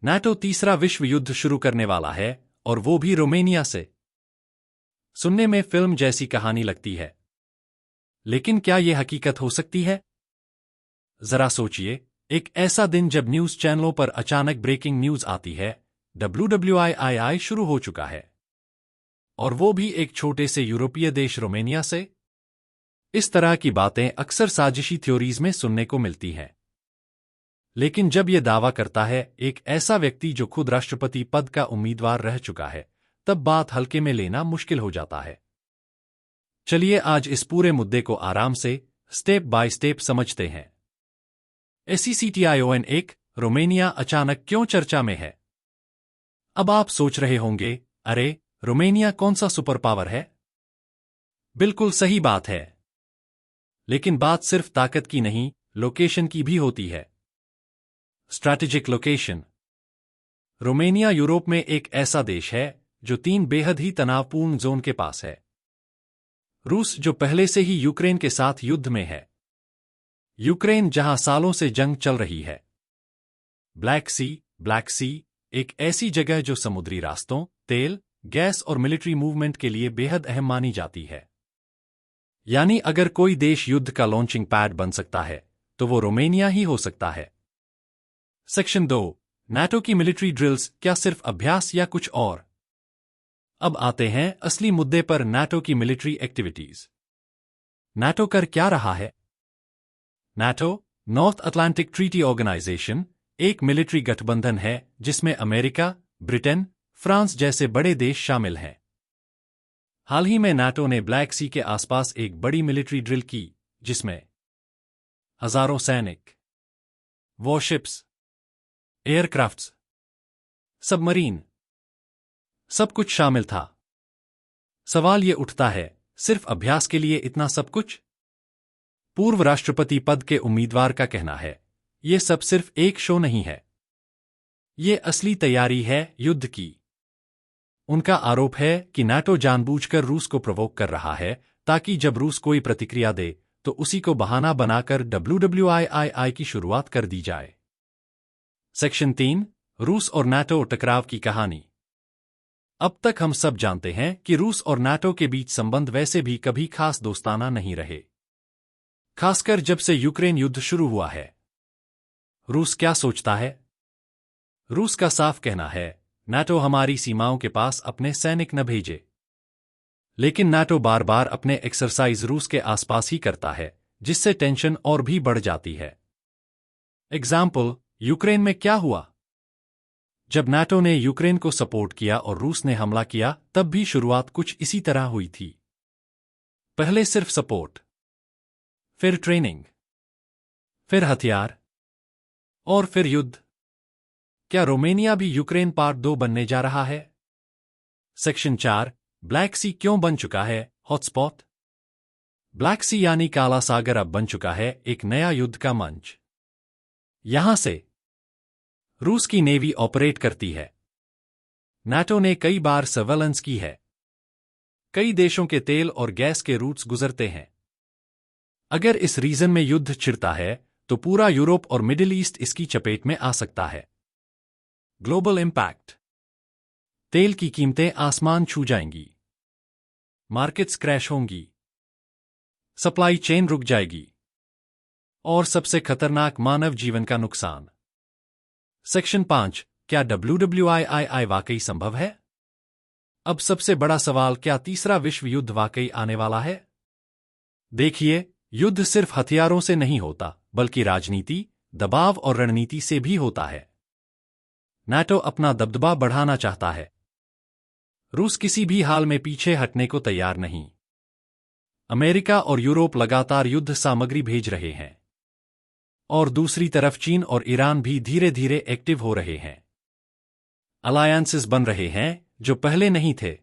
NATO तीसरा विश्व युद्ध शुरू करने वाला है, और वो भी रोमेनिया से। सुनने में फिल्म जैसी कहानी लगती है, लेकिन क्या ये हकीकत हो सकती है? जरा सोचिए, एक ऐसा दिन जब न्यूज चैनलों पर अचानक ब्रेकिंग न्यूज आती है, WWII शुरू हो चुका है, और वो भी एक छोटे से यूरोपीय देश रोमेनिया से। इस तरह की बातें अक्सर साजिशी थ्योरीज में सुनने को मिलती हैं। लेकिन जब यह दावा करता है एक ऐसा व्यक्ति जो खुद राष्ट्रपति पद का उम्मीदवार रह चुका है, तब बात हल्के में लेना मुश्किल हो जाता है। चलिए आज इस पूरे मुद्दे को आराम से स्टेप बाय स्टेप समझते हैं। SECTION1 रोमेनिया अचानक क्यों चर्चा में है? अब आप सोच रहे होंगे, अरे रोमेनिया कौन सा सुपर पावर है? बिल्कुल सही बात है। लेकिन बात सिर्फ ताकत की नहीं, लोकेशन की भी होती है। Strategic location. रोमेनिया यूरोप में एक ऐसा देश है जो 3 बेहद ही तनावपूर्ण जोन के पास है। रूस, जो पहले से ही यूक्रेन के साथ युद्ध में है। यूक्रेन, जहां सालों से जंग चल रही है। ब्लैक सी, एक ऐसी जगह जो समुद्री रास्तों, तेल, गैस और मिलिट्री मूवमेंट के लिए बेहद अहम मानी जाती है। यानी अगर कोई देश युद्ध का लॉन्चिंग पैड बन सकता है, तो वो रोमेनिया ही हो सकता है। सेक्शन 2, नाटो की मिलिट्री ड्रिल्स क्या सिर्फ अभ्यास या कुछ और? अब आते हैं असली मुद्दे पर, नाटो की मिलिट्री एक्टिविटीज। नाटो कर क्या रहा है? NATO, North Atlantic Treaty Organization, एक मिलिट्री गठबंधन है जिसमें अमेरिका, ब्रिटेन, फ्रांस जैसे बड़े देश शामिल हैं। हाल ही में नाटो ने ब्लैक सी के आसपास एक बड़ी मिलिट्री ड्रिल की, जिसमें हजारों सैनिक, वॉरशिप्स, एयरक्राफ्ट्स, सबमरीन, सब कुछ शामिल था। सवाल ये उठता है, सिर्फ अभ्यास के लिए इतना सब कुछ? पूर्व राष्ट्रपति पद के उम्मीदवार का कहना है, ये सब सिर्फ एक शो नहीं है, ये असली तैयारी है युद्ध की। उनका आरोप है कि नाटो जानबूझकर रूस को प्रोवोक कर रहा है, ताकि जब रूस कोई प्रतिक्रिया दे तो उसी को बहाना बनाकर WWII की शुरुआत कर दी जाए। सेक्शन 3, रूस और नाटो टकराव की कहानी। अब तक हम सब जानते हैं कि रूस और नाटो के बीच संबंध वैसे भी कभी खास दोस्ताना नहीं रहे, खासकर जब से यूक्रेन युद्ध शुरू हुआ है। रूस क्या सोचता है? रूस का साफ कहना है, नाटो हमारी सीमाओं के पास अपने सैनिक न भेजे। लेकिन नाटो बार बार अपने एक्सरसाइज रूस के आसपास ही करता है, जिससे टेंशन और भी बढ़ जाती है। एग्जाम्पल, यूक्रेन में क्या हुआ? जब नाटो ने यूक्रेन को सपोर्ट किया और रूस ने हमला किया, तब भी शुरुआत कुछ इसी तरह हुई थी। पहले सिर्फ सपोर्ट, फिर ट्रेनिंग, फिर हथियार, और फिर युद्ध। क्या रोमेनिया भी यूक्रेन पार्ट 2 बनने जा रहा है? सेक्शन 4, ब्लैक सी क्यों बन चुका है हॉटस्पॉट? ब्लैक सी यानी काला सागर अब बन चुका है एक नया युद्ध का मंच। यहां से रूस की नेवी ऑपरेट करती है। नाटो ने कई बार सर्वेलेंस की है। कई देशों के तेल और गैस के रूट्स गुजरते हैं। अगर इस रीजन में युद्ध छिड़ता है, तो पूरा यूरोप और मिडिल ईस्ट इसकी चपेट में आ सकता है। Global impact. तेल की कीमतें आसमान छू जाएंगी, मार्केट्स क्रैश होंगी, सप्लाई चेन रुक जाएगी, और सबसे खतरनाक, मानव जीवन का नुकसान। सेक्शन 5, क्या WWII वाकई संभव है? अब सबसे बड़ा सवाल, क्या तीसरा विश्व युद्ध वाकई आने वाला है? देखिए, युद्ध सिर्फ हथियारों से नहीं होता, बल्कि राजनीति, दबाव और रणनीति से भी होता है। नाटो अपना दबदबा बढ़ाना चाहता है। रूस किसी भी हाल में पीछे हटने को तैयार नहीं। अमेरिका और यूरोप लगातार युद्ध सामग्री भेज रहे हैं। और दूसरी तरफ चीन और ईरान भी धीरे धीरे एक्टिव हो रहे हैं। अलायंसेस बन रहे हैं जो पहले नहीं थे।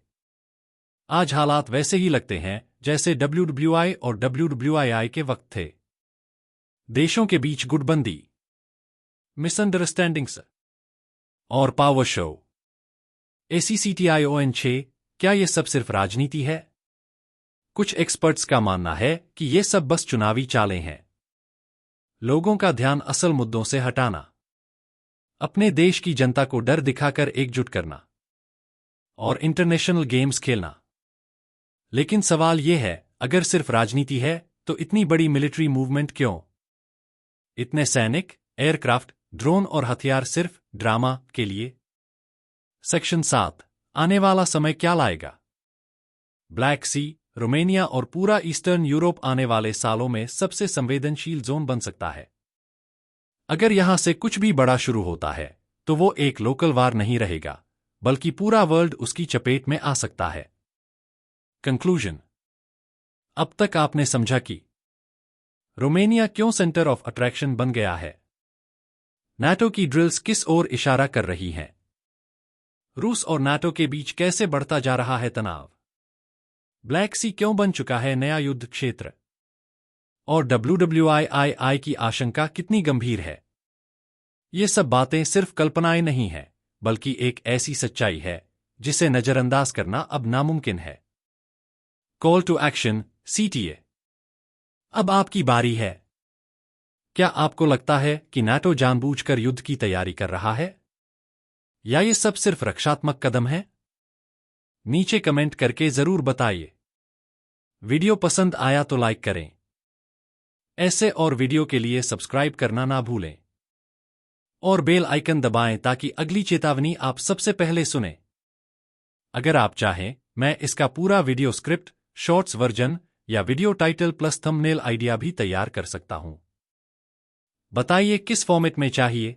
आज हालात वैसे ही लगते हैं जैसे WWI और WWII के वक्त थे। देशों के बीच गुटबंदी, मिसअंडरस्टैंडिंग्स और पावर शो। SECTION6, क्या ये सब सिर्फ राजनीति है? कुछ एक्सपर्ट्स का मानना है कि ये सब बस चुनावी चालें हैं, लोगों का ध्यान असल मुद्दों से हटाना। अपने देश की जनता को डर दिखाकर एकजुट करना और इंटरनेशनल गेम्स खेलना। लेकिन सवाल यह है, अगर सिर्फ राजनीति है तो इतनी बड़ी मिलिट्री मूवमेंट क्यों? इतने सैनिक, एयरक्राफ्ट, ड्रोन और हथियार सिर्फ ड्रामा के लिए? सेक्शन 7, आने वाला समय क्या लाएगा? ब्लैक सी, रोमानिया और पूरा ईस्टर्न यूरोप आने वाले सालों में सबसे संवेदनशील जोन बन सकता है। अगर यहां से कुछ भी बड़ा शुरू होता है तो वो एक लोकल वार नहीं रहेगा, बल्कि पूरा वर्ल्ड उसकी चपेट में आ सकता है। कंक्लूजन। अब तक आपने समझा कि रोमानिया क्यों सेंटर ऑफ अट्रैक्शन बन गया है, नाटो की ड्रिल्स किस ओर इशारा कर रही हैं, रूस और नाटो के बीच कैसे बढ़ता जा रहा है तनाव, ब्लैक सी क्यों बन चुका है नया युद्ध क्षेत्र, और WWII की आशंका कितनी गंभीर है। ये सब बातें सिर्फ कल्पनाएं नहीं हैं, बल्कि एक ऐसी सच्चाई है जिसे नजरअंदाज करना अब नामुमकिन है। Call to action, CTA। अब आपकी बारी है। क्या आपको लगता है कि नाटो जानबूझकर युद्ध की तैयारी कर रहा है, या ये सब सिर्फ रक्षात्मक कदम है? नीचे कमेंट करके जरूर बताइए। वीडियो पसंद आया तो लाइक करें। ऐसे और वीडियो के लिए सब्सक्राइब करना ना भूलें और बेल आइकन दबाएं ताकि अगली चेतावनी आप सबसे पहले सुनें। अगर आप चाहें, मैं इसका पूरा वीडियो स्क्रिप्ट, शॉर्ट्स वर्जन या video title plus thumbnail idea भी तैयार कर सकता हूं। बताइए किस फॉर्मेट में चाहिए।